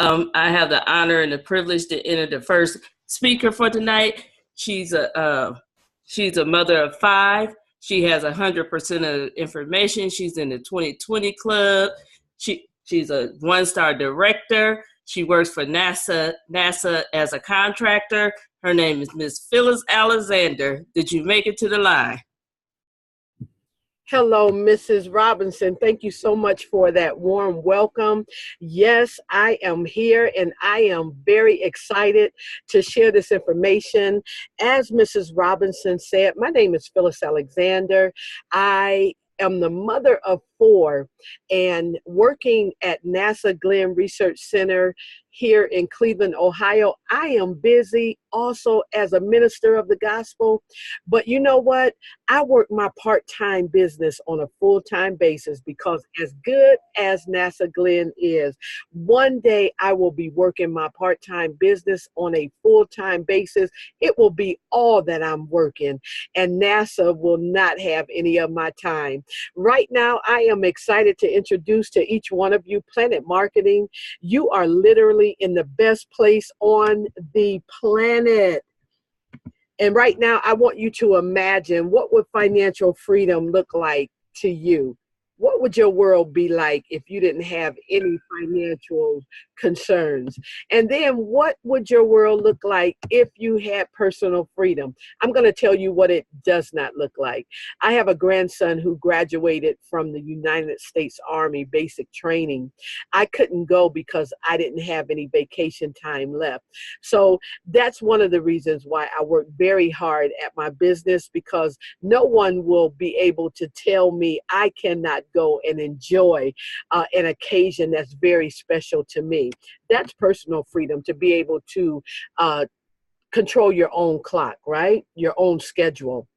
I have the honor and the privilege to enter the first speaker for tonight. She's a mother of five. She has 100% of information. She's in the 2020 club. She's a one-star director. She works for NASA as a contractor. Her name is Miss Phyllis Alexander. Did you make it to the line? Hello, Mrs. Robinson. Thank you so much for that warm welcome. Yes, I am here and I am very excited to share this information. As Mrs. Robinson said, my name is Phyllis Alexander. I am the mother of four and working at NASA Glenn Research Center here in Cleveland, Ohio. I am busy also as a minister of the gospel, but you know what? I work my part-time business on a full-time basis because as good as NASA Glenn is, one day I will be working my part-time business on a full-time basis. It will be all that I'm working, and NASA will not have any of my time. Right now, I am excited to introduce to each one of you PlanNet Marketing. You are literally in the best place on the planet. And right now, I want you to imagine, what would financial freedom look like to you? What would your world be like if you didn't have any financial concerns? And then what would your world look like if you had personal freedom? I'm going to tell you what it does not look like. I have a grandson who graduated from the United States Army basic training. I couldn't go because I didn't have any vacation time left. So that's one of the reasons why I work very hard at my business, because no one will be able to tell me I cannot go and enjoy an occasion that's very special to me. That's personal freedom, to be able to control your own clock, right? Your own schedule.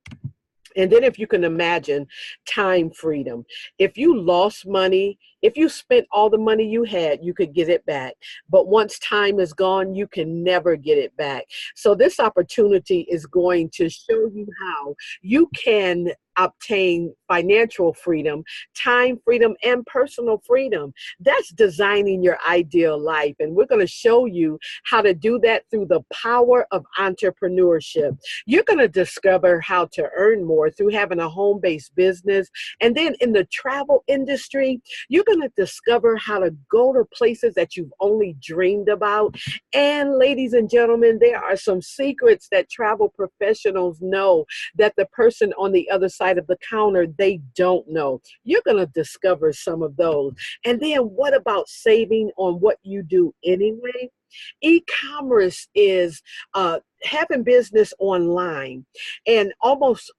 And then if you can imagine time freedom, if you lost money, if you spent all the money you had, you could get it back. But once time is gone, you can never get it back. So this opportunity is going to show you how you can obtain financial freedom, time freedom, and personal freedom. That's designing your ideal life. And we're going to show you how to do that through the power of entrepreneurship. You're going to discover how to earn more through having a home-based business. And then in the travel industry, you're going to discover how to go to places that you've only dreamed about. And ladies and gentlemen, there are some secrets that travel professionals know that the person on the other side of the counter, they don't know. You're going to discover some of those. And then what about saving on what you do anyway? E-commerce is having business online, and almost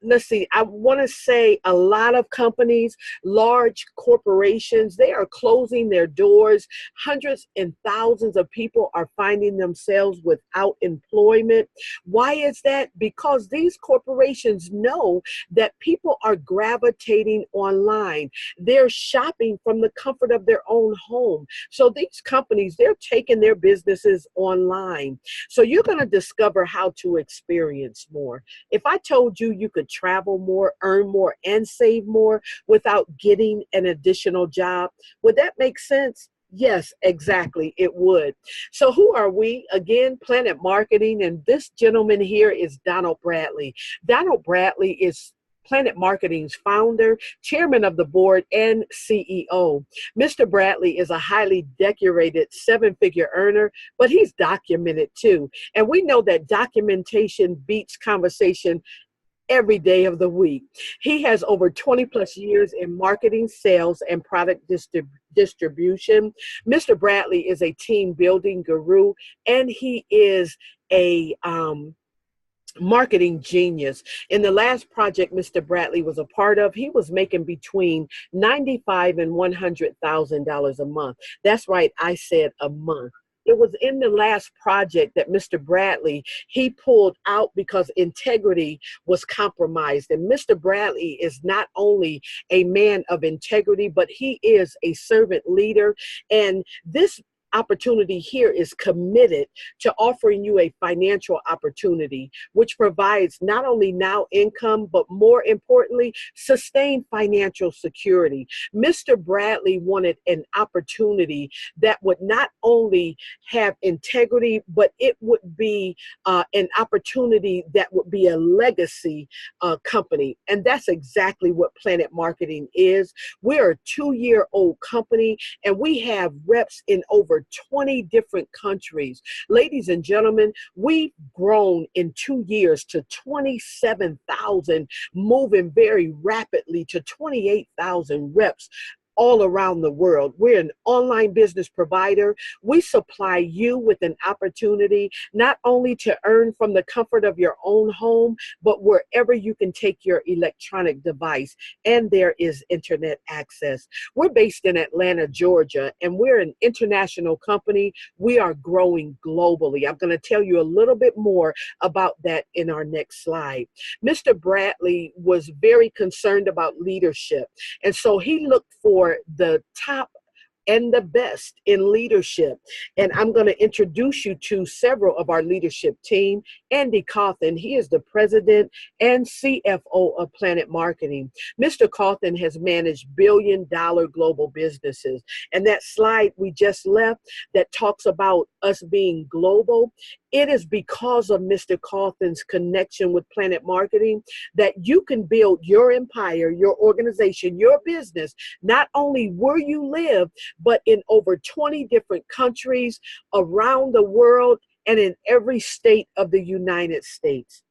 let's see, I want to say a lot of companies, large corporations, they are closing their doors. Hundreds and thousands of people are finding themselves without employment. Why is that? Because these corporations know that people are gravitating online. They're shopping from the comfort of their own home. So these companies, they're taking their businesses online. So you're going to discover how to experience more. If I told you you could travel more, earn more, and save more without getting an additional job, would that make sense? Yes, exactly, it would. So who are we? Again, PlanNet Marketing, and this gentleman here is Donald Bradley. Donald Bradley is PlanNet Marketing's founder, chairman of the board, and CEO. Mr. Bradley is a highly decorated seven-figure earner, but he's documented too. And we know that documentation beats conversation every day of the week. He has over 20 plus years in marketing, sales, and product distribution. Mr. Bradley is a team building guru, and he is a marketing genius. In the last project Mr. Bradley was a part of, he was making between $95,000 and $100,000 a month. That's right, I said a month. It was in the last project that Mr. Bradley, he pulled out because integrity was compromised. And Mr. Bradley is not only a man of integrity, but he is a servant leader. And this opportunity here is committed to offering you a financial opportunity, which provides not only now income, but more importantly, sustained financial security. Mr. Bradley wanted an opportunity that would not only have integrity, but it would be an opportunity that would be a legacy company. And that's exactly what PlanNet Marketing is. We're a 2-year-old company, and we have reps in over 20 different countries. Ladies and gentlemen, we've grown in 2 years to 27,000, moving very rapidly to 28,000 reps all around the world. We're an online business provider. We supply you with an opportunity not only to earn from the comfort of your own home, but wherever you can take your electronic device, and there is internet access. We're based in Atlanta, Georgia, and we're an international company. We are growing globally. I'm going to tell you a little bit more about that in our next slide. Mr. Bradley was very concerned about leadership, and so he looked for the top and the best in leadership. And I'm going to introduce you to several of our leadership team. Andy Cawthon, he is the president and CFO of PlanNet Marketing. Mr. Cawthon has managed billion-dollar global businesses. And that slide we just left that talks about us being global, it is because of Mr. Cawthon's connection with PlanNet Marketing that you can build your empire, your organization, your business, not only where you live, but in over 20 different countries around the world and in every state of the United States.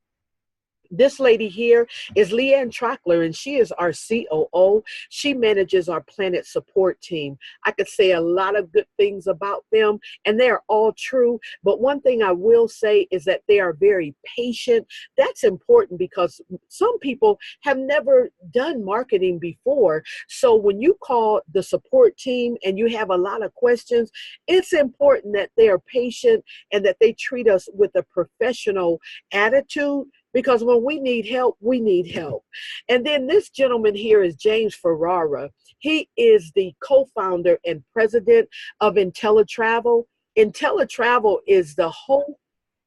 This lady here is Leanne Trockler, and she is our COO. She manages our PlanNet support team. I could say a lot of good things about them, and they are all true. But one thing I will say is that they are very patient. That's important because some people have never done marketing before. So when you call the support team and you have a lot of questions, it's important that they are patient and that they treat us with a professional attitude, because when we need help, we need help. And then this gentleman here is James Ferrara. He is the co-founder and president of IntelliTravel. IntelliTravel is the whole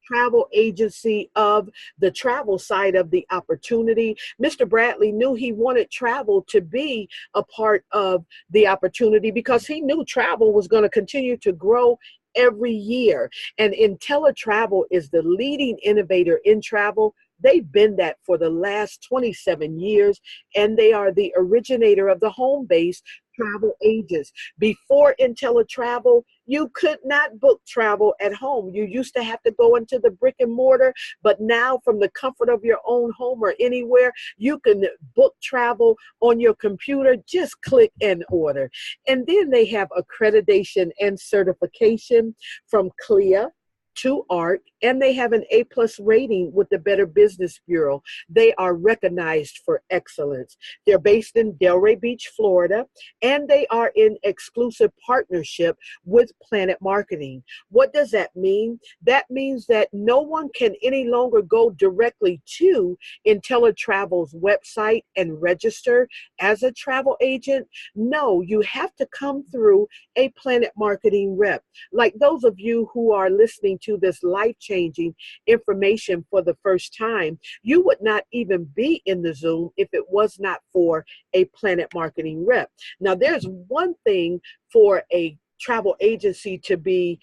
travel agency of the travel side of the opportunity. Mr. Bradley knew he wanted travel to be a part of the opportunity because he knew travel was going to continue to grow every year. And IntelliTravel is the leading innovator in travel. They've been that for the last 27 years, and they are the originator of the home-based travel agents. Before IntelliTravel, you could not book travel at home. You used to have to go into the brick and mortar, but now from the comfort of your own home or anywhere, you can book travel on your computer. Just click and order. And then they have accreditation and certification from CLIA to ARC, and they have an A+ rating with the Better Business Bureau. They are recognized for excellence. They're based in Delray Beach, Florida, and they are in exclusive partnership with PlanNet Marketing. What does that mean? That means that no one can any longer go directly to IntelliTravel's website and register as a travel agent. No, you have to come through a PlanNet Marketing rep. Like those of you who are listening to this life-changing information for the first time, you would not even be in the Zoom if it was not for a PlanNet Marketing rep. Now, there's one thing for a travel agency to be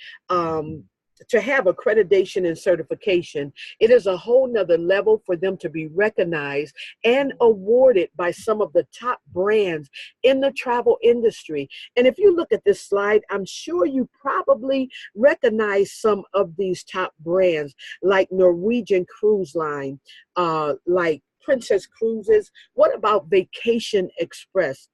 to have accreditation and certification. It is a whole nother level for them to be recognized and awarded by some of the top brands in the travel industry. And if you look at this slide, I'm sure you probably recognize some of these top brands like Norwegian Cruise Line, like Princess Cruises. What about Vacation Express?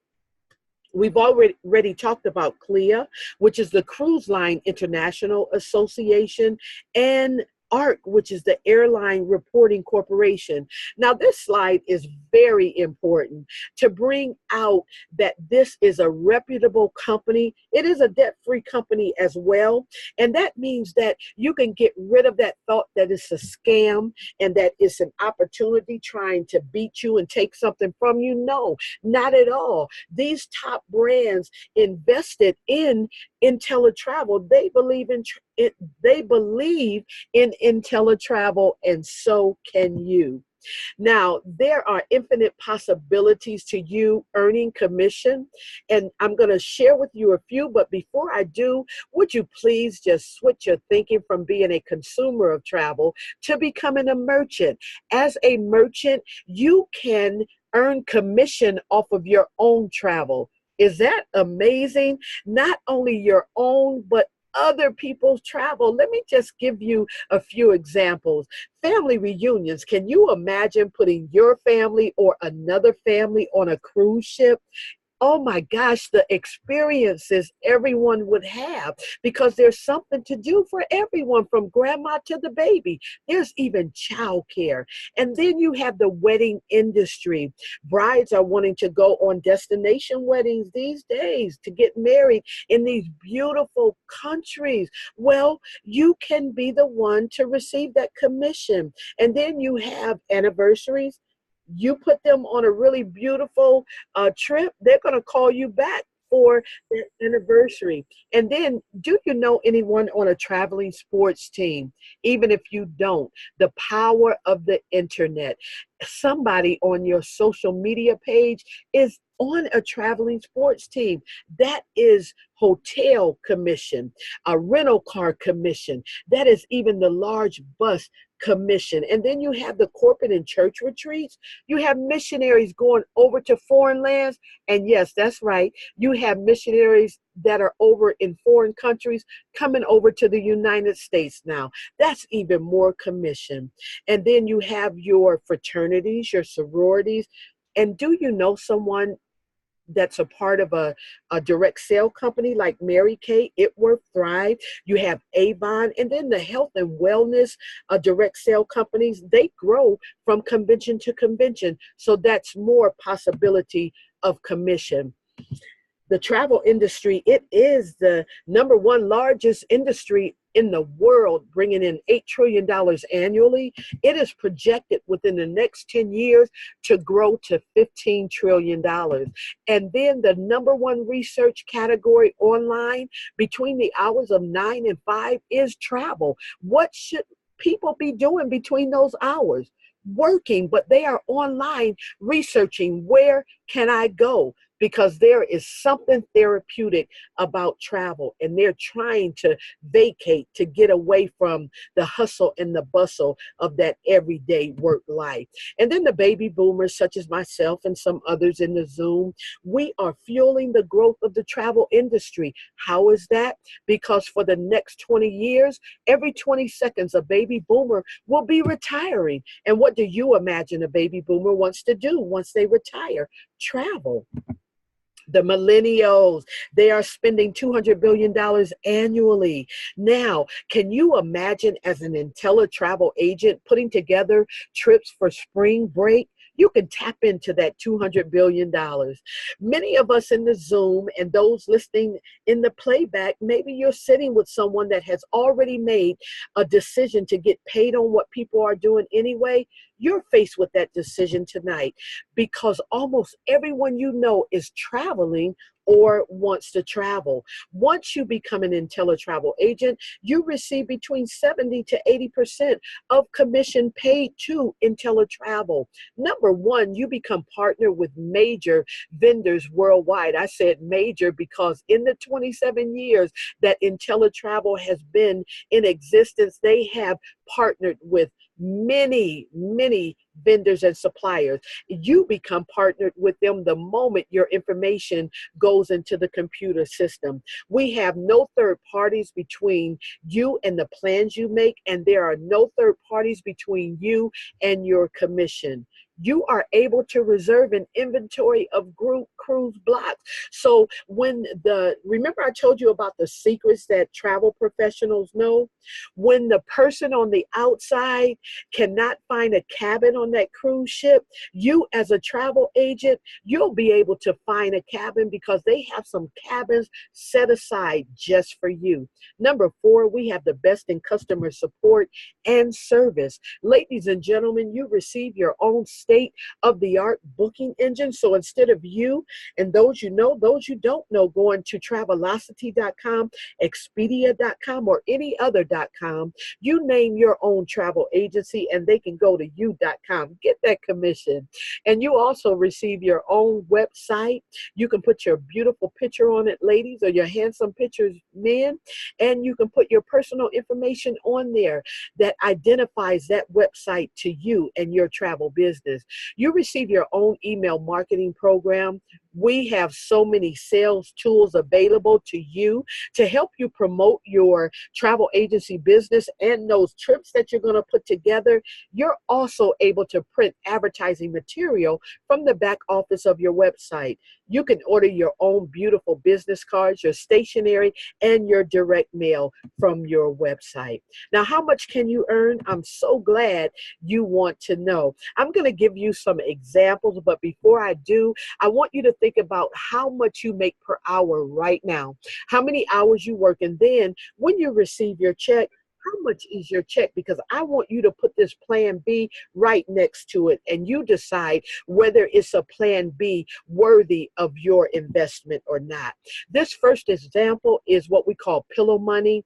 We've already talked about CLIA, which is the Cruise Line International Association, and ARC, which is the Airline Reporting Corporation. Now, this slide is very important to bring out that this is a reputable company. It is a debt-free company as well. And that means that you can get rid of that thought that it's a scam and that it's an opportunity trying to beat you and take something from you. No, not at all. These top brands invested in IntelliTravel. They believe in IntelliTravel, and so can you. Now, there are infinite possibilities to you earning commission, and I'm going to share with you a few. But before I do, would you please just switch your thinking from being a consumer of travel to becoming a merchant? As a merchant, you can earn commission off of your own travel. Is that amazing? Not only your own, but other people's travel. Let me just give you a few examples. Family reunions. Can you imagine putting your family or another family on a cruise ship? Oh my gosh, the experiences everyone would have, because there's something to do for everyone from grandma to the baby. There's even childcare. And then you have the wedding industry. Brides are wanting to go on destination weddings these days to get married in these beautiful countries. Well, you can be the one to receive that commission. And then you have anniversaries. You put them on a really beautiful trip, they're going to call you back for their anniversary. And then, do you know anyone on a traveling sports team? Even if you don't, the power of the internet. Somebody on your social media page is on a traveling sports team. That is hotel commission, a rental car commission. That is even the large bus commission. And then you have the corporate and church retreats. You have missionaries going over to foreign lands. And yes, that's right. You have missionaries that are over in foreign countries coming over to the United States now. That's even more commission. And then you have your fraternities, your sororities. And do you know someone that's a part of a direct sale company like Mary Kay, Itworth, Thrive? You have Avon, and then the health and wellness direct sale companies, they grow from convention to convention. So that's more possibility of commission. The travel industry, it is the number one largest industry in the world, bringing in $8 trillion annually. It is projected within the next 10 years to grow to $15 trillion. And then the number one research category online between the hours of 9 and 5 is travel. What should people be doing between those hours? Working, but they are online researching, where can I go? Because there is something therapeutic about travel, and they're trying to vacate, to get away from the hustle and the bustle of that everyday work life. And then the baby boomers, such as myself and some others in the Zoom, we are fueling the growth of the travel industry. How is that? Because for the next 20 years, every 20 seconds, a baby boomer will be retiring. And what do you imagine a baby boomer wants to do once they retire? Travel. The millennials, they are spending $200 billion annually. Now, can you imagine, as an IntelliTravel agent, putting together trips for spring break? You can tap into that $200 billion. Many of us in the Zoom and those listening in the playback, maybe you're sitting with someone that has already made a decision to get paid on what people are doing anyway. You're faced with that decision tonight, because almost everyone you know is traveling or wants to travel. Once you become an IntelliTravel agent, you receive between 70 to 80% of commission paid to IntelliTravel. Number one, you become partner with major vendors worldwide. I said major because in the 27 years that IntelliTravel has been in existence, they have partnered with many vendors and suppliers. You become partnered with them the moment your information goes into the computer system. We have no third parties between you and the plans you make, and there are no third parties between you and your commission. You are able to reserve an inventory of group cruise blocks. So remember I told you about the secrets that travel professionals know? When the person on the outside cannot find a cabin on that cruise ship, you as a travel agent, you'll be able to find a cabin, because they have some cabins set aside just for you. Number 4, we have the best in customer support and service. Ladies and gentlemen, you receive your own state-of-the-art booking engine. So instead of you and those you know, those you don't know, going to Travelocity.com, Expedia.com, or any other.com, you name your own travel agency and they can go to you.com. Get that commission. And you also receive your own website. You can put your beautiful picture on it, ladies, or your handsome pictures, men, and you can put your personal information on there that identifies that website to you and your travel business. You receive your own email marketing program. We have so many sales tools available to you to help you promote your travel agency business and those trips that you're going to put together. You're also able to print advertising material from the back office of your website. You can order your own beautiful business cards, your stationery, and your direct mail from your website. Now, how much can you earn? I'm so glad you want to know. I'm going to give you some examples, but before I do, I want you to think about how much you make per hour right now, how many hours you work, and then when you receive your check, how much is your check? Because I want you to put this plan B right next to it, and you decide whether it's a plan B worthy of your investment or not. This first example is what we call pillow money.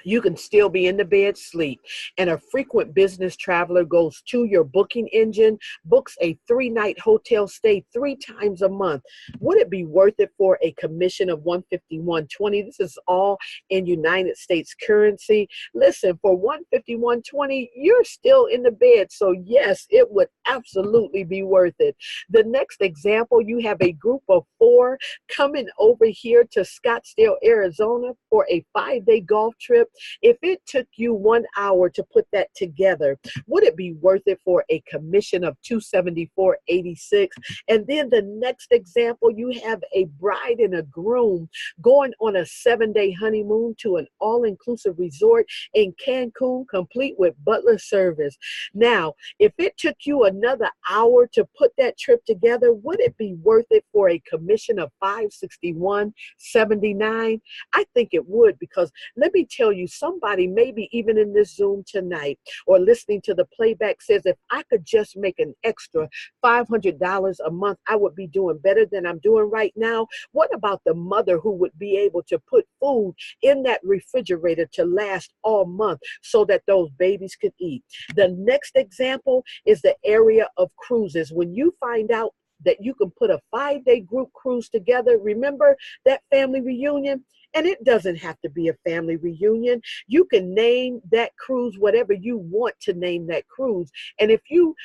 You can still be in the bed sleep, and a frequent business traveler goes to your booking engine, books a 3-night hotel stay 3 times a month. Would it be worth it for a commission of $151.20? This is all in United States currency. Listen, for $151.20, you're still in the bed, so yes, it would absolutely be worth it. The next example, you have a group of 4 coming over here to Scottsdale, Arizona for a 5-day golf trip. If it took you 1 hour to put that together, would it be worth it for a commission of $274.86? And then the next example, you have a bride and a groom going on a 7-day honeymoon to an all-inclusive resort in Cancun, complete with butler service. Now, if it took you another hour to put that trip together, would it be worth it for a commission of $561.79? I think it would, because let me tell you, somebody maybe even in this Zoom tonight or listening to the playback says, if I could just make an extra $500 a month, I would be doing better than I'm doing right now. What about the mother who would be able to put food in that refrigerator to last all month so that those babies could eat? The next example is the area of cruises. When you find out that you can put a 5-day group cruise together, remember that family reunion? And it doesn't have to be a family reunion. You can name that cruise whatever you want to name that cruise. And if you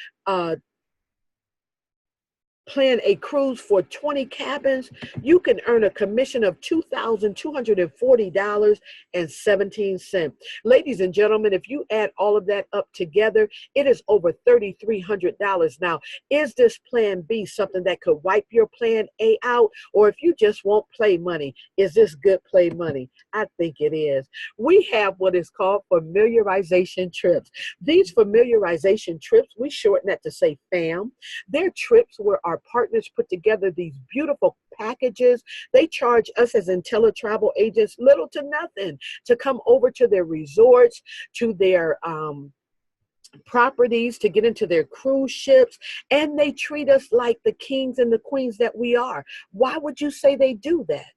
plan a cruise for 20 cabins, you can earn a commission of $2,240.17. Ladies and gentlemen, if you add all of that up together, it is over $3,300. Now, is this plan B something that could wipe your plan A out? Or if you just want play money, is this good play money? I think it is. We have what is called familiarization trips. These familiarization trips, we shorten that to say FAM. They're trips where our partners put together these beautiful packages. They charge us as IntelliTravel agents little to nothing to come over to their resorts, to their properties, to get into their cruise ships, and they treat us like the kings and the queens that we are. Why would you say they do that?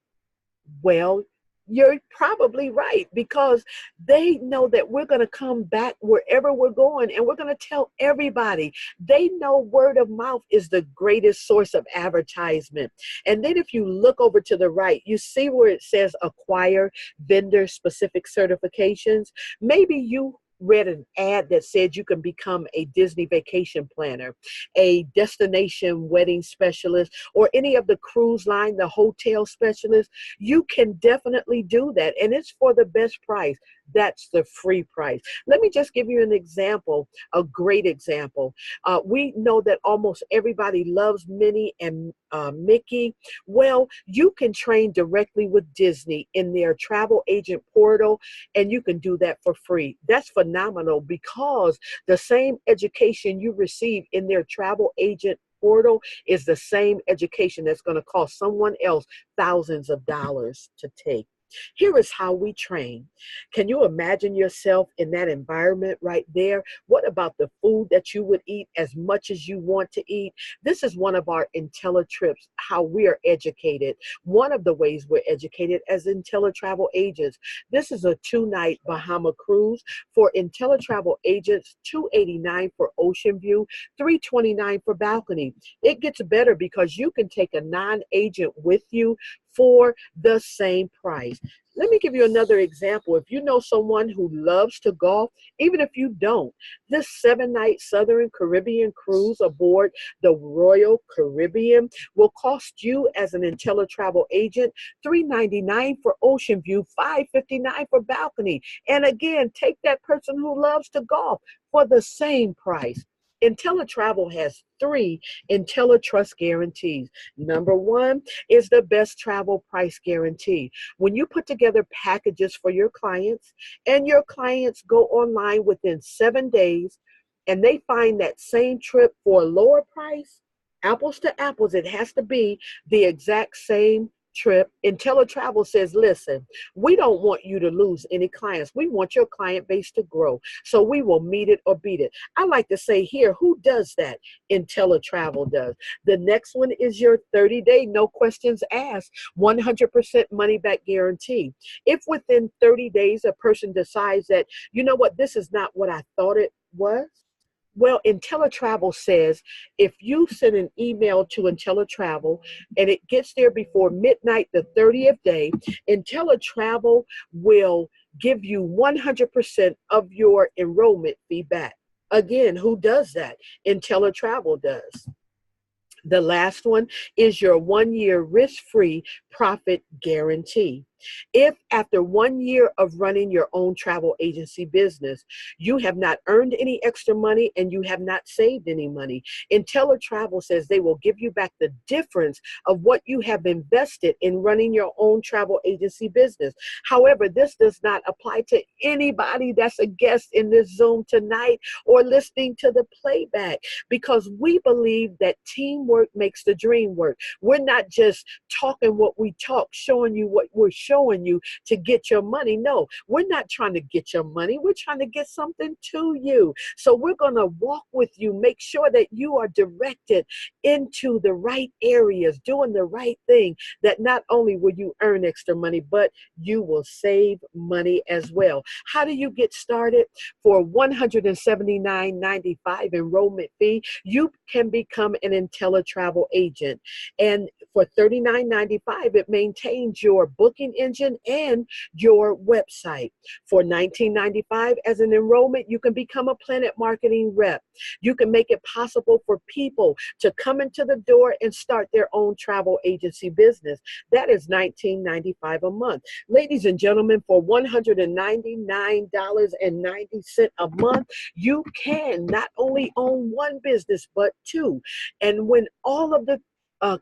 Well, you're probably right, because they know that we're going to come back wherever we're going, and we're going to tell everybody. They know word of mouth is the greatest source of advertisement. And then if you look over to the right, you see where it says acquire vendor specific certifications. Maybe you read an ad that said you can become a Disney vacation planner, a destination wedding specialist, or any of the cruise line, the hotel specialist. You can definitely do that, and it's for the best price. That's the free price. Let me just give you an example, a great example. We know that almost everybody loves Minnie and Mickey. Well, you can train directly with Disney in their travel agent portal, and you can do that for free. That's phenomenal, because the same education you receive in their travel agent portal is the same education that's going to cost someone else thousands of dollars to take. Here is how we train. Can you imagine yourself in that environment right there? What about the food that you would eat as much as you want to eat? This is one of our IntelliTrips, how we are educated. One of the ways we're educated as IntelliTravel agents. This is a 2-night Bahama cruise for IntelliTravel agents, $289 for ocean view, $329 for balcony. It gets better because you can take a non-agent with you for the same price. Let me give you another example. If you know someone who loves to golf, even if you don't, this 7-night Southern Caribbean cruise aboard the Royal Caribbean will cost you as an IntelliTravel agent $399 for ocean view, $559 for balcony. And again, take that person who loves to golf for the same price. IntelliTravel has 3 IntelliTrust guarantees. Number 1 is the best travel price guarantee. When you put together packages for your clients and your clients go online within 7 days and they find that same trip for a lower price, apples to apples, it has to be the exact same trip. IntelliTravel says, listen, we don't want you to lose any clients. We want your client base to grow. So we will meet it or beat it. I like to say here, who does that? IntelliTravel does. The next one is your 30-day, no questions asked, 100% money back guarantee. If within 30 days a person decides that, you know what, this is not what I thought it was, well, IntelliTravel says if you send an email to IntelliTravel and it gets there before midnight the 30th day, IntelliTravel will give you 100% of your enrollment fee back. Again, who does that? IntelliTravel does. The last one is your 1-year risk-free profit guarantee. If after 1 year of running your own travel agency business, you have not earned any extra money and you have not saved any money, IntelliTravel says they will give you back the difference of what you have invested in running your own travel agency business. However, this does not apply to anybody that's a guest in this Zoom tonight or listening to the playback, because we believe that teamwork makes the dream work. We're not just talking what we talk, showing you what we're showing you to get your money. No, we're not trying to get your money. We're trying to get something to you. So we're going to walk with you, make sure that you are directed into the right areas, doing the right thing, that not only will you earn extra money, but you will save money as well. How do you get started? For $179.95 enrollment fee, you can become an IntelliTravel agent. And for $39.95, it maintains your booking engine and your website. For $19.95 as an enrollment, you can become a PlanNet marketing rep. You can make it possible for people to come into the door and start their own travel agency business. That is $19.95 a month. Ladies and gentlemen, for $199.90 a month, you can not only own one business, but 2. And when all of the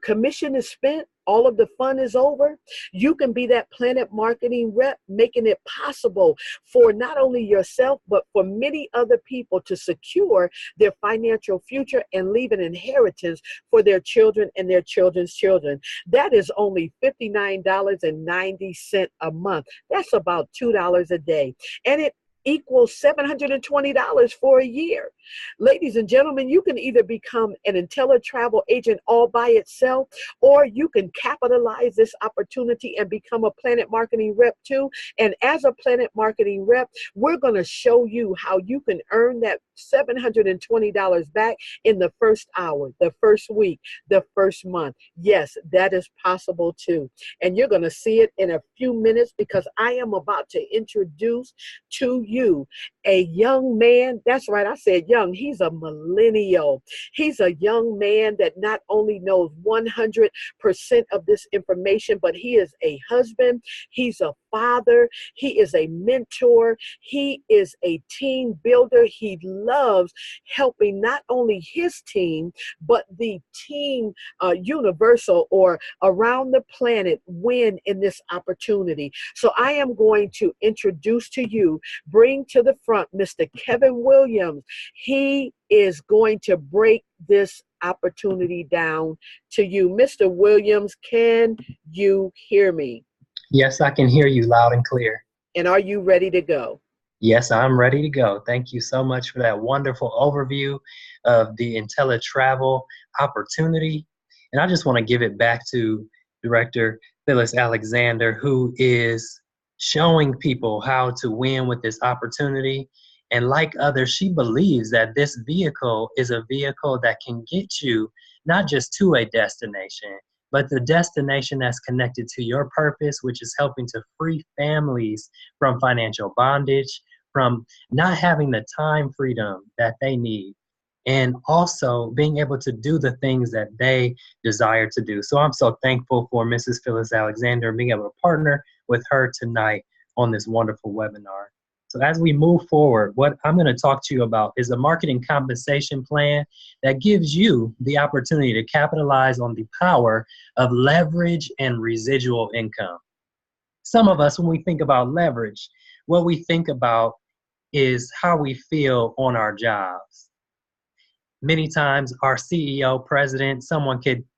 commission is spent, all of the fun is over, you can be that PlanNet marketing rep, making it possible for not only yourself, but for many other people to secure their financial future and leave an inheritance for their children and their children's children. That is only $59.90 a month. That's about $2 a day. And it equals $720 for a year. Ladies and gentlemen, you can either become an IntelliTravel agent all by itself, or you can capitalize this opportunity and become a PlanNet marketing rep too. And as a PlanNet marketing rep, we're going to show you how you can earn that $720 back in the first hour, the first week, the first month. Yes, that is possible too. And you're going to see it in a few minutes, because I am about to introduce to you a young man. That's right, I said young. He's a millennial. He's a young man that not only knows 100% of this information, but he is a husband. He's a father. He is a mentor. He is a team builder. He loves helping not only his team, but the team universal or around the planet win in this opportunity. So I am going to introduce to you, bring to the front, Mr. Kevin Williams. He is going to break this opportunity down to you. Mr. Williams, can you hear me? Yes, I can hear you loud and clear. And are you ready to go? Yes, I'm ready to go. Thank you so much for that wonderful overview of the IntelliTravel opportunity. And I just want to give it back to Director Phyllis Alexander, who is showing people how to win with this opportunity. And like others, she believes that this vehicle is a vehicle that can get you not just to a destination, but the destination that's connected to your purpose, which is helping to free families from financial bondage, from not having the time freedom that they need, and also being able to do the things that they desire to do. So I'm so thankful for Mrs. Phyllis Alexander and being able to partner with her tonight on this wonderful webinar. So as we move forward, what I'm going to talk to you about is a marketing compensation plan that gives you the opportunity to capitalize on the power of leverage and residual income. Some of us, when we think about leverage, what we think about is how we feel on our jobs. Many times our CEO, president,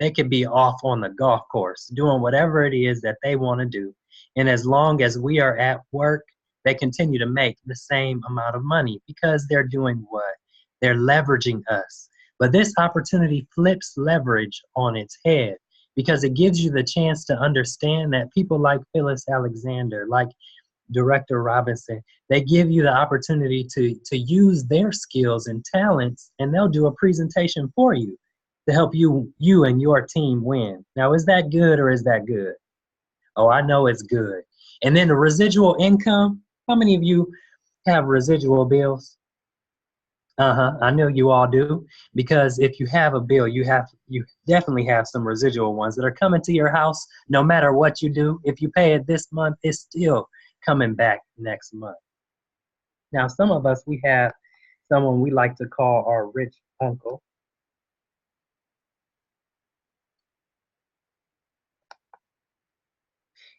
they could be off on the golf course doing whatever it is that they want to do. And as long as we are at work, they continue to make the same amount of money because they're doing what? They're leveraging us. But this opportunity flips leverage on its head because it gives you the chance to understand that people like Phyllis Alexander, like Director Robinson, they give you the opportunity to use their skills and talents, and they'll do a presentation for you to help you and your team win. Now, is that good or is that good? Oh, I know it's good. And then the residual income, how many of you have residual bills? I know you all do, because if you have a bill, you definitely have some residual ones that are coming to your house no matter what you do. If you pay it this month, it's still coming back next month. Now, some of us, we have someone we like to call our rich uncle.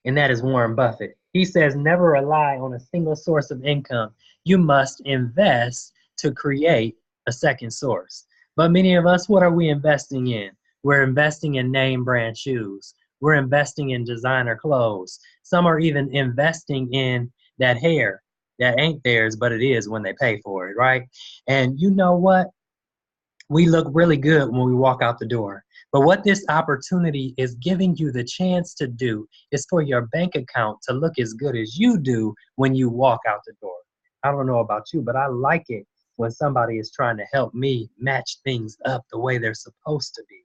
And that is Warren Buffett. He says, never rely on a single source of income. You must invest to create a second source. But many of us, what are we investing in? We're investing in name brand shoes. We're investing in designer clothes. Some are even investing in that hair that ain't theirs, but it is when they pay for it, right? And you know what? We look really good when we walk out the door. But what this opportunity is giving you the chance to do is for your bank account to look as good as you do when you walk out the door. I don't know about you, but I like it when somebody is trying to help me match things up the way they're supposed to be.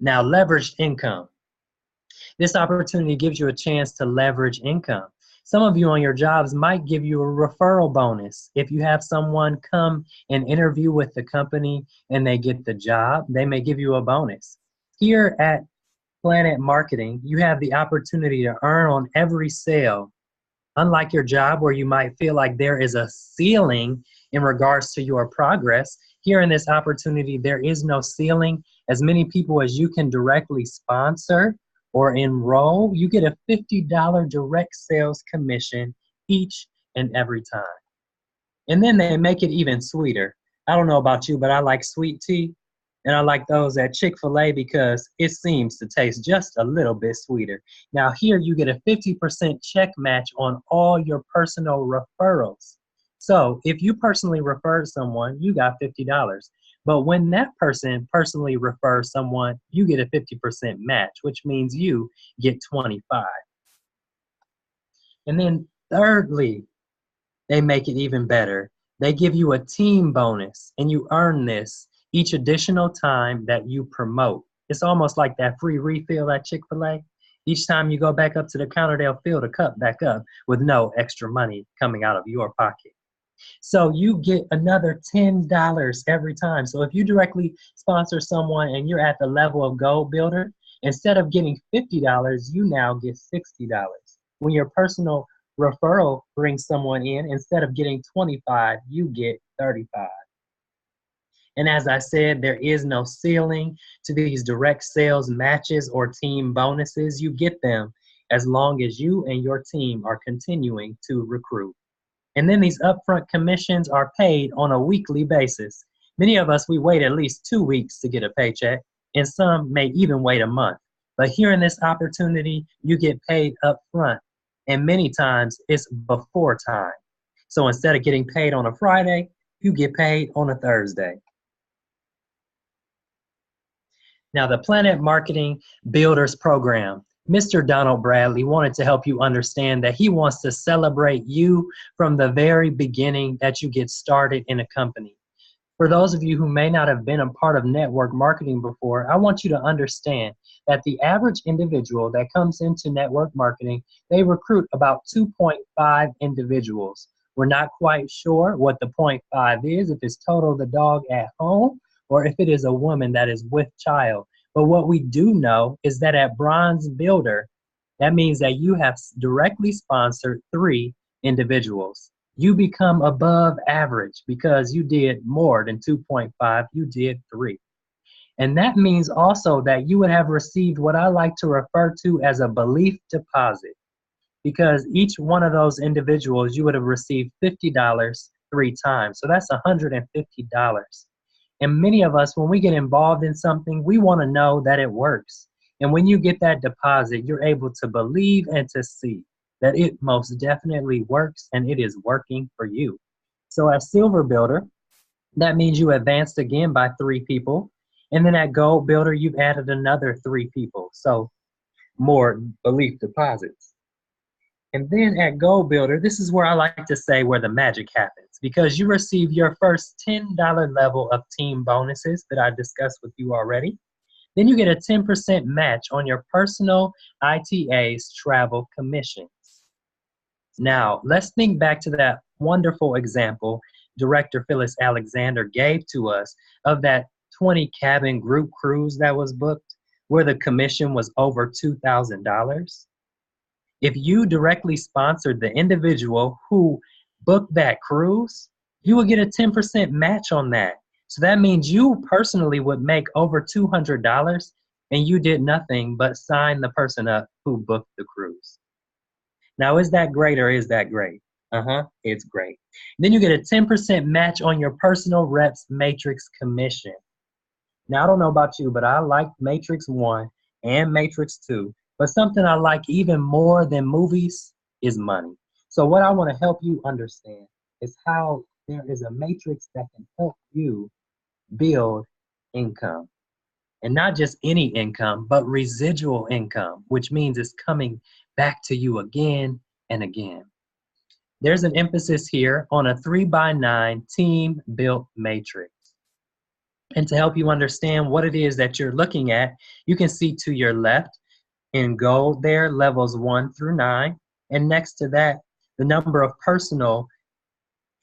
Now, leveraged income. This opportunity gives you a chance to leverage income. Some of you on your jobs might give you a referral bonus. If you have someone come and interview with the company and they get the job, they may give you a bonus. Here at PlanNet Marketing, you have the opportunity to earn on every sale. Unlike your job where you might feel like there is a ceiling in regards to your progress, here in this opportunity, there is no ceiling. As many people as you can directly sponsor or enroll, you get a $50 direct sales commission each and every time. And then they make it even sweeter. I don't know about you, but I like sweet tea. And I like those at Chick-fil-A because it seems to taste just a little bit sweeter. Now here you get a 50% check match on all your personal referrals. So if you personally referred someone, you got $50. But when that person personally refers someone, you get a 50% match, which means you get 25. And then thirdly, they make it even better. They give you a team bonus, and you earn this each additional time that you promote. It's almost like that free refill at Chick-fil-A. Each time you go back up to the counter, they'll fill the cup back up with no extra money coming out of your pocket. So you get another $10 every time. So if you directly sponsor someone and you're at the level of goal builder, instead of getting $50, you now get $60. When your personal referral brings someone in, instead of getting 25, you get 35. And as I said, there is no ceiling to these direct sales matches or team bonuses. You get them as long as you and your team are continuing to recruit. And then these upfront commissions are paid on a weekly basis. Many of us, we wait at least 2 weeks to get a paycheck, and some may even wait a month. But here in this opportunity, you get paid up front. And many times it's before time. So instead of getting paid on a Friday, you get paid on a Thursday. Now, the PlanNet Marketing Builders Program, Mr. Donald Bradley wanted to help you understand that he wants to celebrate you from the very beginning that you get started in a company. For those of you who may not have been a part of network marketing before, I want you to understand that the average individual that comes into network marketing, they recruit about 2.5 individuals. We're not quite sure what the 0.5 is, if it's total the dog at home, or if it is a woman that is with child. But what we do know is that at Bronze Builder, that means that you have directly sponsored 3 individuals. You become above average because you did more than 2.5, you did 3. And that means also that you would have received what I like to refer to as a belief deposit, because each one of those individuals, you would have received $50 3 times. So that's $150. And many of us, when we get involved in something, we want to know that it works. And when you get that deposit, you're able to believe and to see that it most definitely works and it is working for you. So at Silver Builder, that means you advanced again by 3 people. And then at Gold Builder, you've added another 3 people. So more belief deposits. And then at Gold Builder, this is where I like to say where the magic happens, because you receive your first $10 level of team bonuses that I discussed with you already. Then you get a 10% match on your personal ITA's travel commissions. Now, let's think back to that wonderful example Director Phyllis Alexander gave to us of that 20 cabin group cruise that was booked, where the commission was over $2,000. If you directly sponsored the individual who booked that cruise, you would get a 10% match on that. So that means you personally would make over $200 and you did nothing but sign the person up who booked the cruise. Now, is that great or is that great? It's great. Then you get a 10% match on your personal reps matrix commission. Now, I don't know about you, but I like Matrix 1 and Matrix 2. But something I like even more than movies is money. So what I want to help you understand is how there is a matrix that can help you build income. And not just any income, but residual income, which means it's coming back to you again and again. There's an emphasis here on a 3x9 team built matrix. And to help you understand what it is that you're looking at, you can see to your left, in gold there, levels 1 through 9. And next to that, the number of personal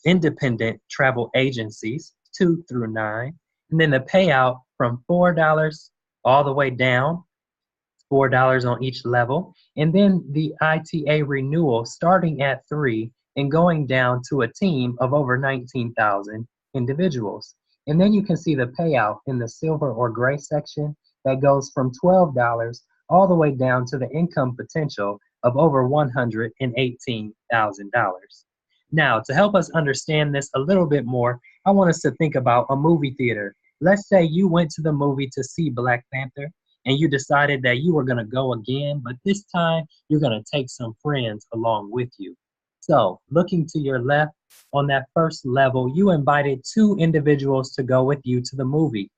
independent travel agencies, 2 through 9. And then the payout from $4 all the way down, $4 on each level. And then the ITA renewal starting at 3 and going down to a team of over 19,000 individuals. And then you can see the payout in the silver or gray section that goes from $12 all the way down to the income potential of over $118,000. Now, to help us understand this a little bit more, I want us to think about a movie theater. Let's say you went to the movie to see Black Panther and you decided that you were going to go again, but this time you're going to take some friends along with you. So, looking to your left, on that first level, you invited 2 individuals to go with you to the movie.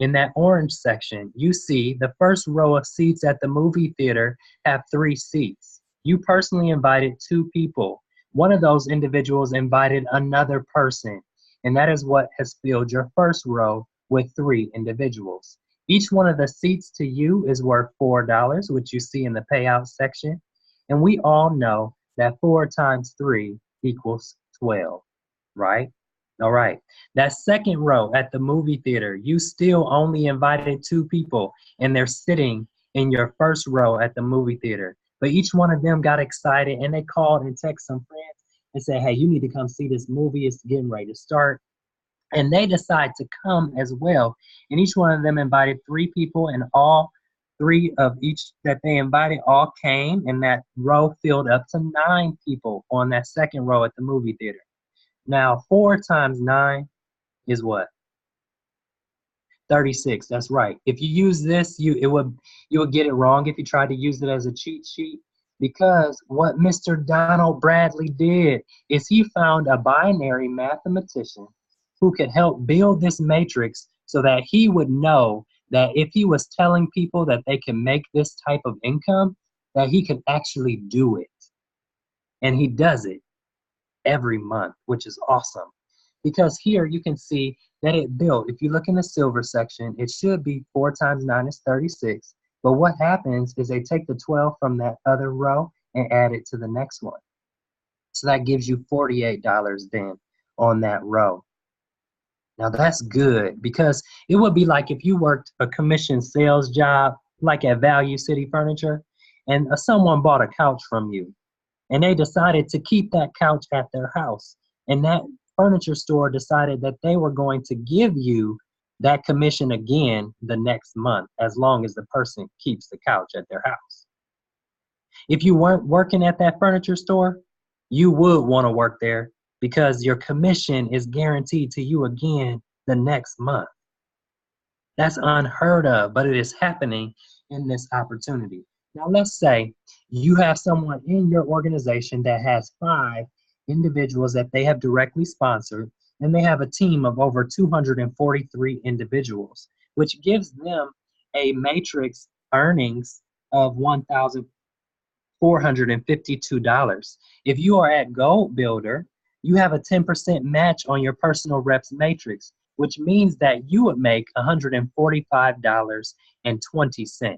In that orange section, you see the first row of seats at the movie theater have 3 seats. You personally invited 2 people. One of those individuals invited another person, and that is what has filled your first row with 3 individuals. Each one of the seats to you is worth $4, which you see in the payout section. And we all know that 4 times 3 equals 12, right? All right. That second row at the movie theater, you still only invited 2 people, and they're sitting in your first row at the movie theater. But each one of them got excited, and they called and texted some friends and said, hey, you need to come see this movie. It's getting ready to start. And they decide to come as well. And each one of them invited 3 people, and all 3 of each that they invited all came, and that row filled up to 9 people on that second row at the movie theater. Now, 4 times 9 is what? 36. That's right. If you use this, you would get it wrong if you tried to use it as a cheat sheet, because what Mr. Donald Bradley did is he found a binary mathematician who could help build this matrix so that he would know that if he was telling people that they can make this type of income, that he could actually do it. And he does it every month, which is awesome. Because here you can see that it built. If you look in the silver section, it should be 4 times 9 is 36. But what happens is they take the 12 from that other row and add it to the next one. So that gives you $48 then on that row. Now that's good, because it would be like if you worked a commission sales job, like at Value City Furniture, and someone bought a couch from you, and they decided to keep that couch at their house. And that furniture store decided that they were going to give you that commission again the next month, as long as the person keeps the couch at their house. If you weren't working at that furniture store, you would want to work there, because your commission is guaranteed to you again the next month. That's unheard of, but it is happening in this opportunity. Now, let's say you have someone in your organization that has 5 individuals that they have directly sponsored, and they have a team of over 243 individuals, which gives them a matrix earnings of $1,452. If you are at Gold Builder, you have a 10% match on your personal reps matrix, which means that you would make $145.20.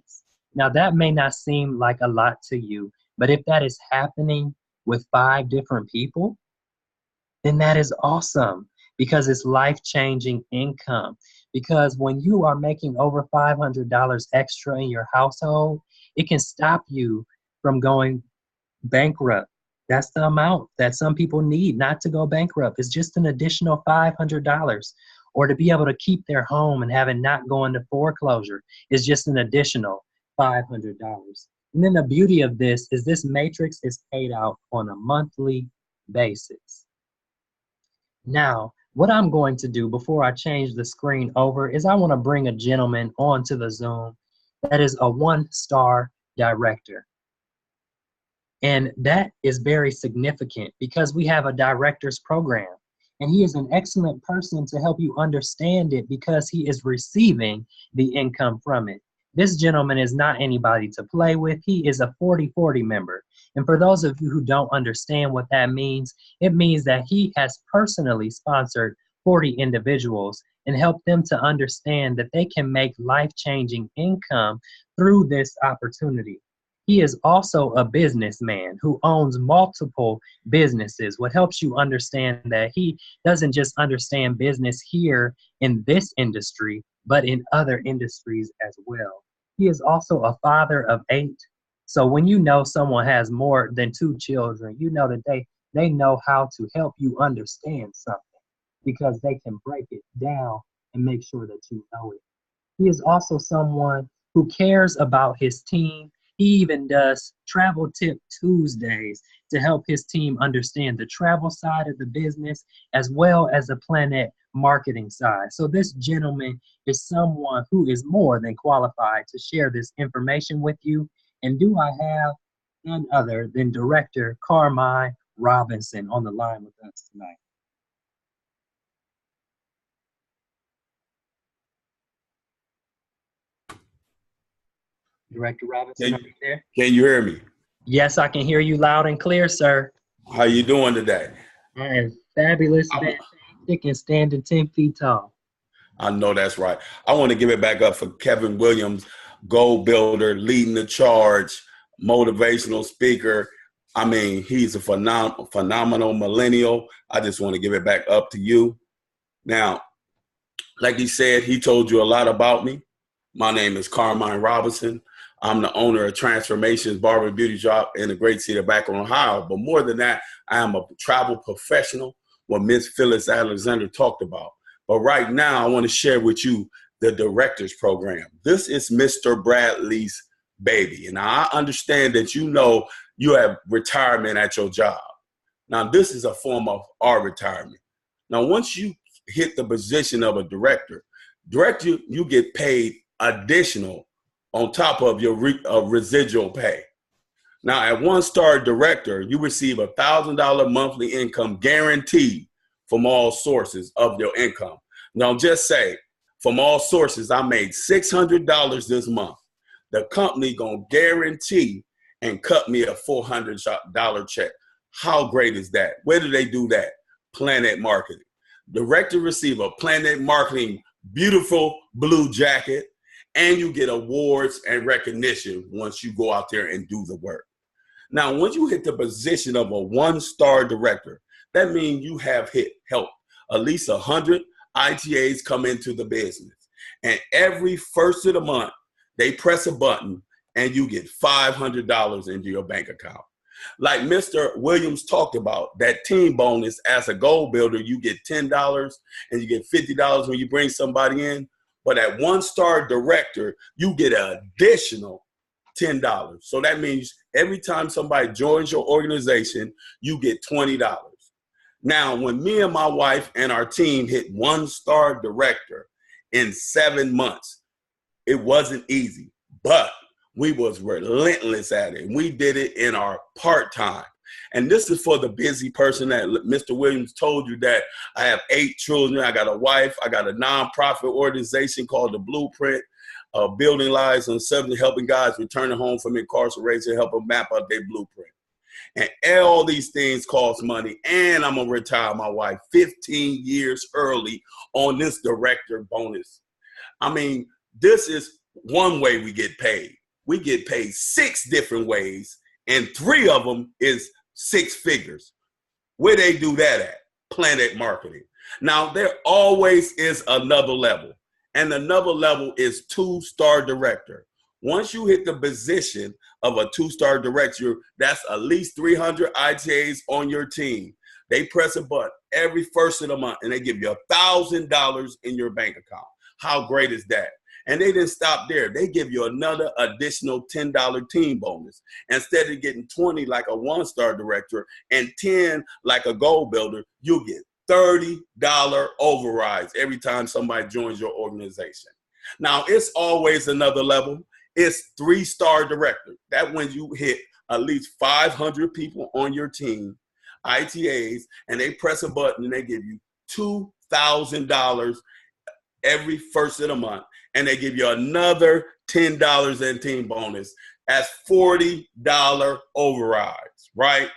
Now, that may not seem like a lot to you, but if that is happening with 5 different people, then that is awesome, because it's life-changing income. Because when you are making over $500 extra in your household, it can stop you from going bankrupt. That's the amount that some people need not to go bankrupt. It's just an additional $500. Or to be able to keep their home and have it not go into foreclosure is just an additional $500. And then the beauty of this is this matrix is paid out on a monthly basis. Now, what I'm going to do before I change the screen over is I want to bring a gentleman onto the Zoom that is a 1-star director. And that is very significant, because we have a director's program, and he is an excellent person to help you understand it, because he is receiving the income from it. This gentleman is not anybody to play with. He is a 40/40 member. And for those of you who don't understand what that means, it means that he has personally sponsored 40 individuals and helped them to understand that they can make life-changing income through this opportunity. He is also a businessman who owns multiple businesses, what helps you understand that he doesn't just understand business here in this industry, but in other industries as well. He is also a father of 8. So when you know someone has more than 2 children, you know that they know how to help you understand something, because they can break it down and make sure that you know it. He is also someone who cares about his team. He even does Travel Tip Tuesdays to help his team understand the travel side of the business as well as the PlanNet marketing side. So this gentleman is someone who is more than qualified to share this information with you. And do I have none other than Director Carmine Robinson on the line with us tonight. Director Robinson, are you there? Can you hear me? Yes, I can hear you loud and clear, sir. How you doing today? I am fabulous, fantastic, and standing 10 feet tall. I know that's right. I want to give it back up for Kevin Williams, Gold Builder, leading the charge, motivational speaker. I mean, he's a phenomenal millennial. I just want to give it back up to you. Now, like he said, he told you a lot about me. My name is Carmine Robinson. I'm the owner of Transformations Barber Beauty Shop in the great city of Akron, Ohio. But more than that, I am a travel professional, what Miss Phyllis Alexander talked about. But right now, I want to share with you the director's program. This is Mr. Bradley's baby. And I understand that you know you have retirement at your job. Now, this is a form of our retirement. Now, once you hit the position of a director, Director, you get paid additional on top of your residual pay. Now, at one-star director, you receive $1,000 monthly income guaranteed from all sources of your income. Now, just say, from all sources, I made $600 this month. The company gonna guarantee and cut me a $400 check. How great is that? Where do they do that? PlanNet Marketing. Director receive a PlanNet Marketing beautiful blue jacket, and you get awards and recognition once you go out there and do the work. Now, once you hit the position of a one-star director, that means you have helped at least 100 ITAs come into the business. And every first of the month, they press a button and you get $500 into your bank account. Like Mr. Williams talked about, that team bonus as a goal builder, you get $10 and you get $50 when you bring somebody in. But at one-star director, you get an additional $10. So that means every time somebody joins your organization, you get $20. Now, when me and my wife and our team hit one-star director in 7 months, it wasn't easy, but we was relentless at it. We did it in our part-time. And this is for the busy person that Mr. Williams told you that I have 8 children. I got a wife. I got a nonprofit organization called The Blueprint, building lives on 70, helping guys return home from incarceration, help them map out their blueprint. And all these things cost money. And I'm going to retire my wife 15 years early on this director bonus. I mean, this is one way we get paid. We get paid 6 different ways, and 3 of them is 6 figures. Where they do that at? PlanNet Marketing. Now, there always is another level, and another level is 2-star director. Once you hit the position of a 2-star director, that's at least 300 ITAs on your team. They press a button every first of the month, and they give you $1,000 in your bank account. How great is that? And they didn't stop there. They give you another additional $10 team bonus. Instead of getting 20 like a 1-star director and 10 like a goal builder, you'll get $30 overrides every time somebody joins your organization. Now, it's always another level. It's 3-star director. That when you hit at least 500 people on your team, ITAs, and they press a button and they give you $2,000 every first of the month. And they give you another $10 in team bonus. That's $40 overrides, right?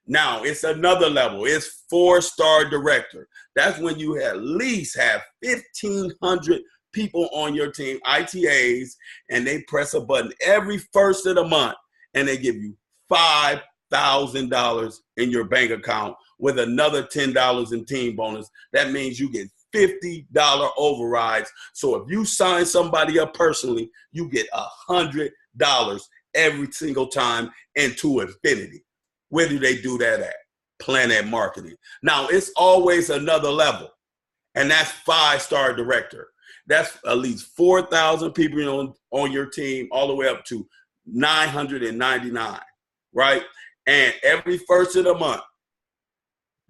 Now, it's another level. It's 4-star director. That's when you at least have 1,500 people on your team, ITAs, and they press a button every first of the month, and they give you $5,000 in your bank account with another $10 in team bonus. That means you get $50 overrides. So if you sign somebody up personally, you get $100 every single time into infinity. Where do they do that at? PlanNet Marketing. Now, it's always another level, and that's 5-star director. That's at least 4,000 people on your team, all the way up to 999, right? And every first of the month,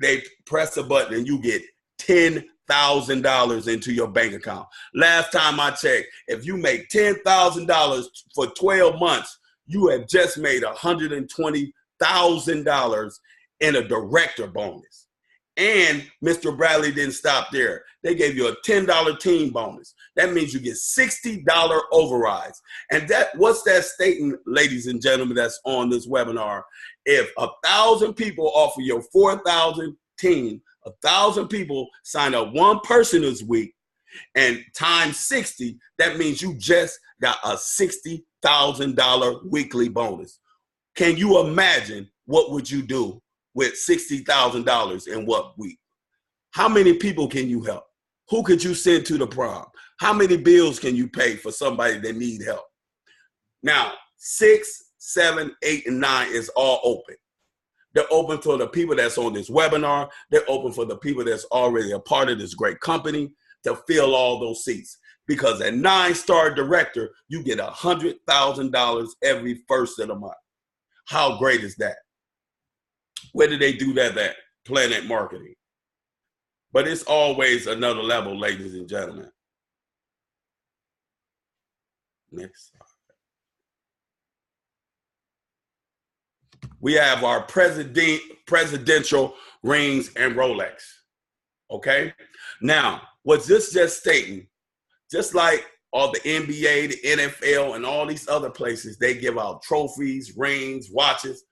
they press a button and you get $10,000 into your bank account. Last time I checked, if you make $10,000 for 12 months, you have just made $120,000 in a director bonus. And Mr. Bradley didn't stop there. They gave you a $10 team bonus. That means you get $60 overrides. And what's that statement, ladies and gentlemen, that's on this webinar? If 1,000 people offer your 4,000 team, 1,000 people sign up one person this week, and times 60, that means you just got a $60,000 weekly bonus. Can you imagine what would you do with $60,000 in what week? How many people can you help? Who could you send to the prom? How many bills can you pay for somebody that need help? Now, 6, 7, 8, and 9 is all open. They're open for the people that's on this webinar. They're open for the people that's already a part of this great company to fill all those seats. Because at 9-star director, you get $100,000 every first of the month. How great is that? Where do they do that at? PlanNet Marketing. But it's always another level, ladies and gentlemen. Next. We have our presidential rings and Rolex. Okay. Now, what's this just stating? Just like all the NBA, the NFL, and all these other places, they give out trophies, rings, watches.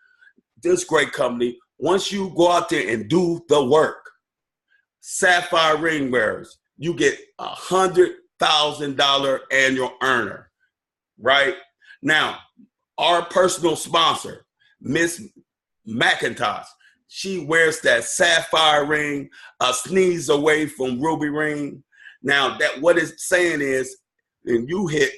This great company, once you go out there and do the work, sapphire ring wearers, you get $100,000 annual earner, right? Now, our personal sponsor, Miss McIntosh, she wears that sapphire ring, a sneeze away from ruby ring. Now, that what it's saying is, and you hit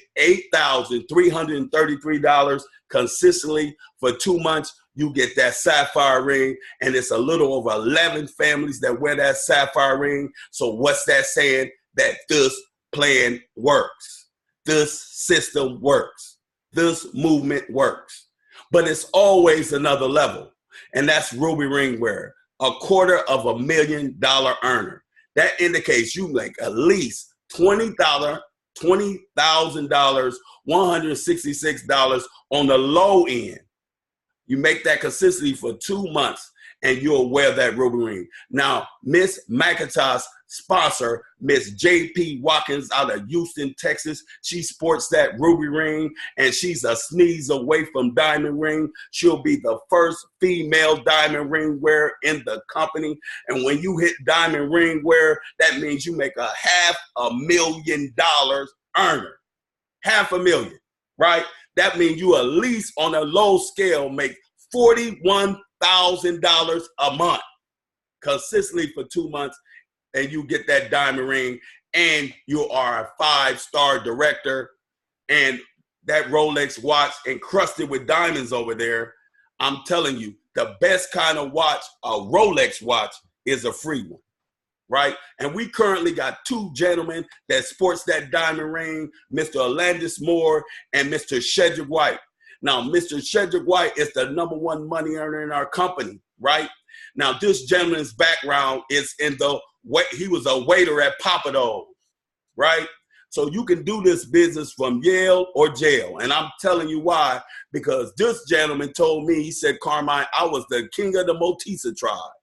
$8,333 consistently for 2 months, you get that sapphire ring, and it's a little over 11 families that wear that sapphire ring. So what's that saying? That this plan works. This system works. This movement works. But it's always another level, and that's ruby ring wearer, $250,000 earner. That indicates you make at least $20,000, $166 on the low end. You make that consistently for 2 months, and you'll wear that ruby ring. Now, Miss McIntosh sponsor, Miss J.P. Watkins out of Houston, Texas. She sports that ruby ring, and she's a sneeze away from diamond ring. She'll be the first female diamond ring wearer in the company. And when you hit diamond ring wearer, that means you make $500,000 earner. $500,000, right? That means you at least on a low scale make $41,000 a month consistently for 2 months, and you get that diamond ring, and you are a 5-star director, and that Rolex watch encrusted with diamonds over there. I'm telling you, the best kind of watch, a Rolex watch, is a free one, right? And we currently got 2 gentlemen that sports that diamond ring, Mr. Alandis Moore and Mr. Shedrick White. Now, Mr. Shedrick White is the #1 money earner in our company, right? Now, this gentleman's background is he was a waiter at Papa Do's, right? So you can do this business from Yale or jail. And I'm telling you why, because this gentleman told me, he said, Carmine, I was the king of the Motisa tribe.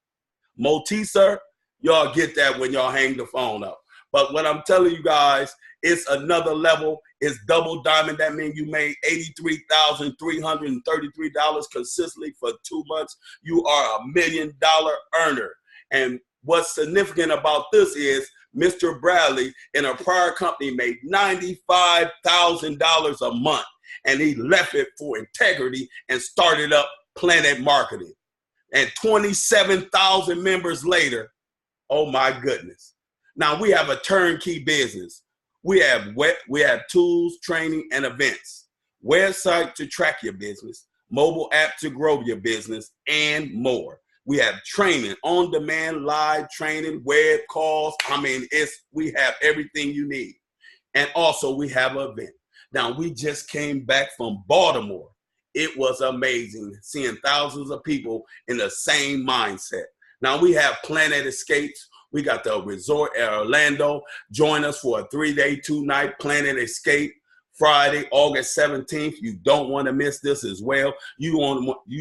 Motisa, y'all get that when y'all hang the phone up. But what I'm telling you guys, it's another level. It's double diamond. That means you made $83,333 consistently for 2 months. You are $1 million earner. And what's significant about this is Mr. Bradley in a prior company made $95,000 a month, and he left it for integrity and started up PlanNet Marketing. And 27,000 members later, oh my goodness. Now we have a turnkey business. We have tools, training, and events, website to track your business, mobile app to grow your business, and more. We have training, on-demand, live training, web calls. I mean, we have everything you need. And also we have an event. Now, we just came back from Baltimore. It was amazing seeing thousands of people in the same mindset. Now, we have PlanNet Escapes. We got the resort at Orlando. Join us for a 3-day, 2-night PlanNet Escape. Friday, August 17th. You don't want to miss this as well. You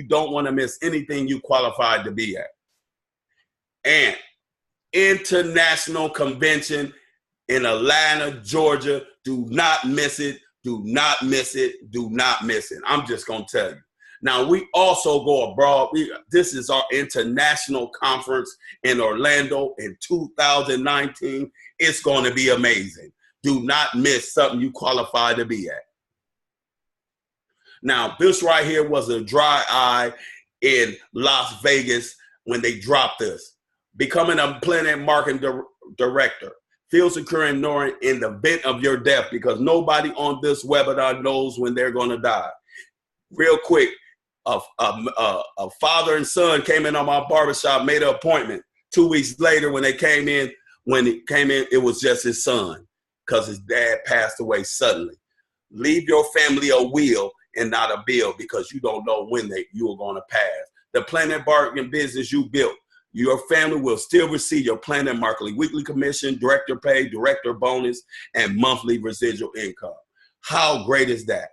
don't want to miss anything you qualified to be at. And International Convention in Atlanta, Georgia. Do not miss it. Do not miss it. Do not miss it. I'm just going to tell you. Now, we also go abroad. This is our international conference in Orlando in 2019. It's going to be amazing. Do not miss something you qualify to be at. Now, this right here was a dry eye in Las Vegas when they dropped this. Becoming a PlanNet marketing director. Feel secure and knowing in the event of your death, because nobody on this webinar knows when they're going to die. Real quick, a father and son came in on my barbershop, made an appointment. 2 weeks later, when it came in, it was just his son, because his dad passed away suddenly. Leave your family a will and not a bill, because you don't know when you are going to pass. The PlanNet bargaining business you built, your family will still receive your PlanNet marketing weekly commission, director pay, director bonus, and monthly residual income. How great is that?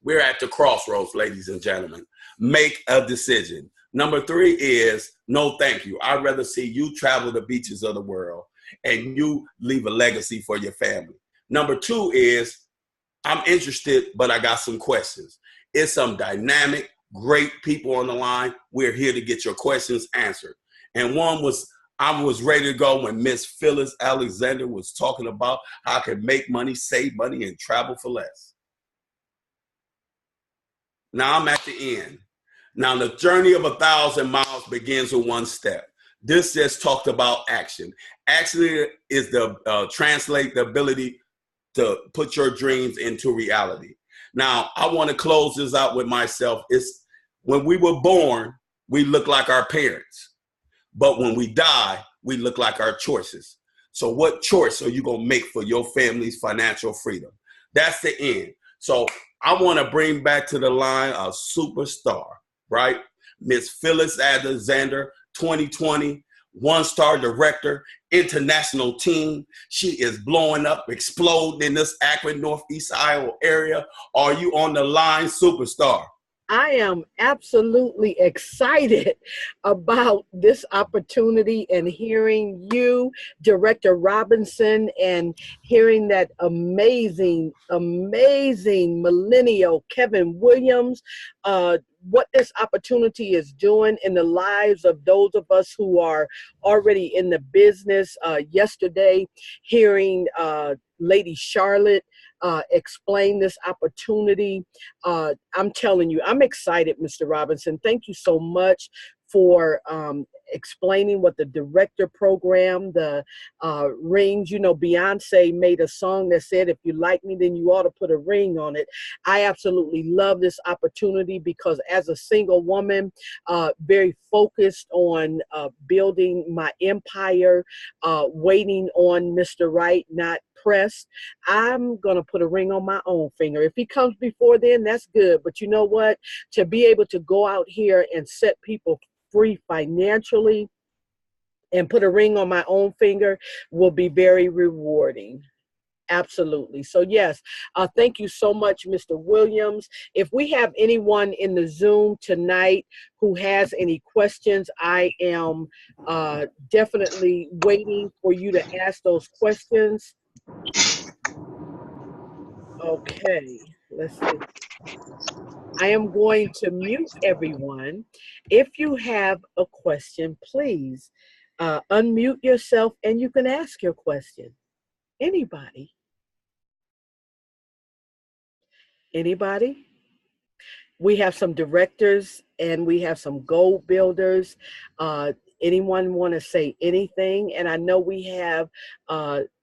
We're at the crossroads, ladies and gentlemen. Make a decision. Number 3 is no thank you. I'd rather see you travel the beaches of the world and you leave a legacy for your family. Number 2 is I'm interested, but I got some questions. It's some dynamic, great people on the line. We're here to get your questions answered. And one was, I was ready to go when Miss Phyllis Alexander was talking about how I can make money, save money, and travel for less. Now I'm at the end. Now the journey of 1,000 miles begins with one step. This just talked about action. Action is the translate the ability to put your dreams into reality. Now I want to close this out with myself. It's when we were born, we look like our parents, but when we die, we look like our choices. So what choice are you going to make for your family's financial freedom? That's the end. So I want to bring back to the line a superstar, right? Miss Phyllis Alexander, 2020, one-star director, international team. She is blowing up, exploding in this Akron, Northeast Iowa area. Are you on the line, superstar? I am absolutely excited about this opportunity and hearing you, Director Robinson, and hearing that amazing millennial Kevin Williams, what this opportunity is doing in the lives of those of us who are already in the business. Yesterday, hearing Lady Charlotte explain this opportunity. I'm telling you, I'm excited, Mr. Robinson. Thank you so much for explaining what the director program, the rings. You know, Beyonce made a song that said, if you like me, then you ought to put a ring on it. I absolutely love this opportunity because as a single woman, very focused on building my empire, waiting on Mr. Right, not pressed. I'm going to put a ring on my own finger. If he comes before then, that's good. But you know what? To be able to go out here and set people free financially and put a ring on my own finger will be very rewarding. Absolutely. So yes, thank you so much, Mr. Williams. If we have anyone in the Zoom tonight who has any questions, I am definitely waiting for you to ask those questions. Okay, let's see. I am going to mute everyone. If you have a question, please unmute yourself and you can ask your question. Anybody? Anybody? We have some directors and we have some goal builders. Anyone want to say anything? And I know we have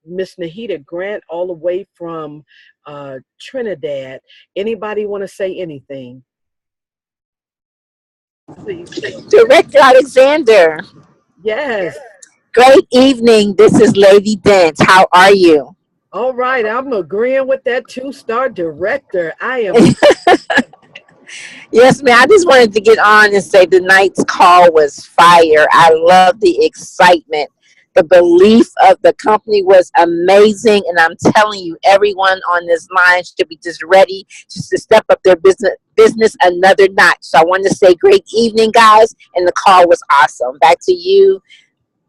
Miss Nahida Grant all the way from Trinidad. Anybody want to say anything? Please. Director Alexander. Yes. Great evening. This is Lady Dent. How are you? All right. I'm agreeing with that 2-star director. I am. Yes, ma'am. I just wanted to get on and say tonight's call was fire. I love the excitement. The belief of the company was amazing. And I'm telling you, everyone on this line should be just ready just to step up their business another notch. So I wanted to say great evening, guys. And the call was awesome. Back to you,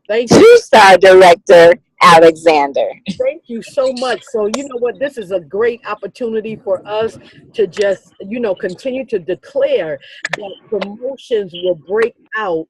Thank you. 2-star director Alexander. Thank you so much. So, you know what? This is a great opportunity for us to just, continue to declare that promotions will break out.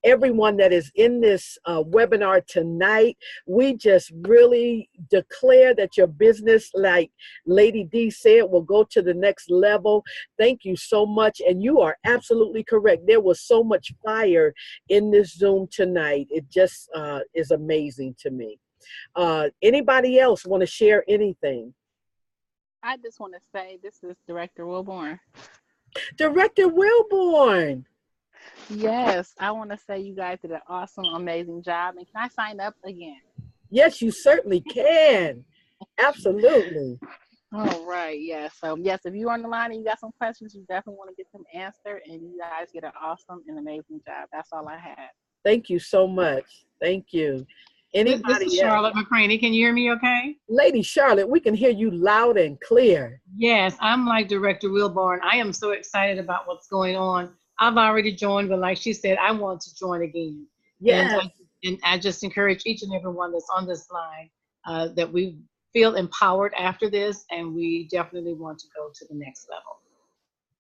Everyone that is in this webinar tonight, we just really declare that your business, like Lady D said, will go to the next level. Thank you so much. And you are absolutely correct. There was so much fire in this Zoom tonight. It just is amazing to me. Anybody else want to share anything? I just want to say this is Director Wilborn. Director Wilborn. Yes, I want to say you guys did an awesome, amazing job. And can I sign up again? Yes, you certainly can. Absolutely. All right. Yeah. So, yes, if you're on the line and you got some questions, you definitely want to get them answered. And you guys get an awesome and amazing job. That's all I had. Thank you so much. Thank you. This is Anybody else? Charlotte McCraney. Can you hear me okay? Lady Charlotte, we can hear you loud and clear. Yes, I'm like Director Wilborn. I am so excited about what's going on. I've already joined, but like she said, I want to join again. Yes. And I just encourage each and every one that's on this line that we feel empowered after this, and we definitely want to go to the next level.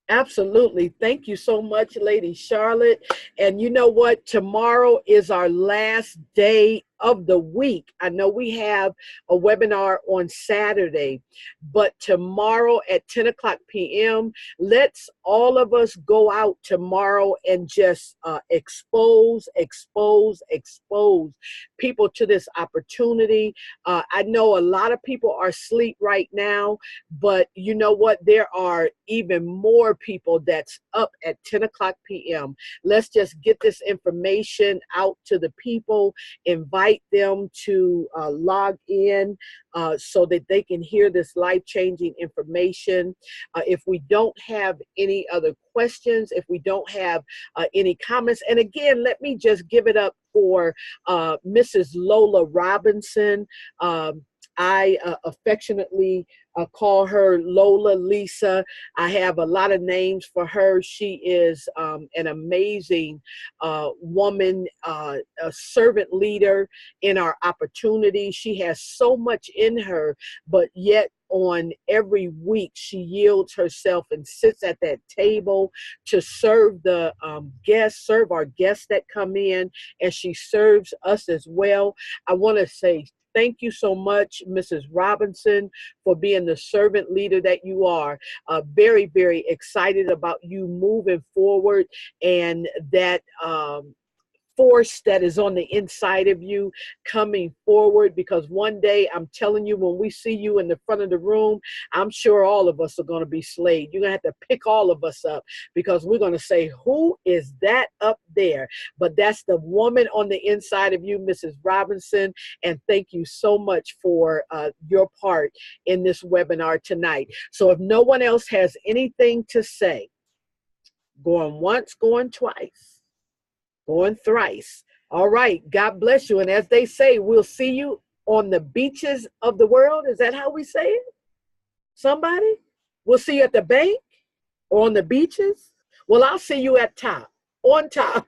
Absolutely. Thank you so much, Lady Charlotte. And you know what? Tomorrow is our last day of the week. I know we have a webinar on Saturday, but tomorrow at 10 o'clock p.m., let's all of us go out tomorrow and just expose people to this opportunity. I know a lot of people are asleep right now, but you know what? There are even more people that's up at 10 o'clock p.m. Let's just get this information out to the people, invite them to log in so that they can hear this life-changing information. If we don't have any other questions, if we don't have any comments, and again, let me just give it up for Mrs. Lola Robinson. I affectionately call her Lola Lisa. I have a lot of names for her. She is an amazing woman, a servant leader in our opportunity. She has so much in her, but yet on every week she yields herself and sits at that table to serve the guests, serve our guests that come in, and she serves us as well. I want to say thank you so much, Mrs. Robinson, for being the servant leader that you are. Very, very excited about you moving forward, and that force that is on the inside of you coming forward, because one day, I'm telling you, when we see you in the front of the room, I'm sure all of us are going to be slayed. You're going to have to pick all of us up, because we're going to say, who is that up there? But that's the woman on the inside of you, Mrs. Robinson, and thank you so much for your part in this webinar tonight. So if no one else has anything to say, going once, going twice, going thrice. All right. God bless you. And as they say, we'll see you on the beaches of the world. Is that how we say it? Somebody? We'll see you at the bank or on the beaches. Well, I'll see you at top, on top,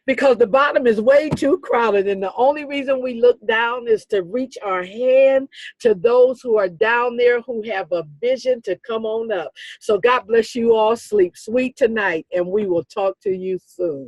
because the bottom is way too crowded. And the only reason we look down is to reach our hand to those who are down there who have a vision to come on up. So God bless you all. Sleep sweet tonight, and we will talk to you soon.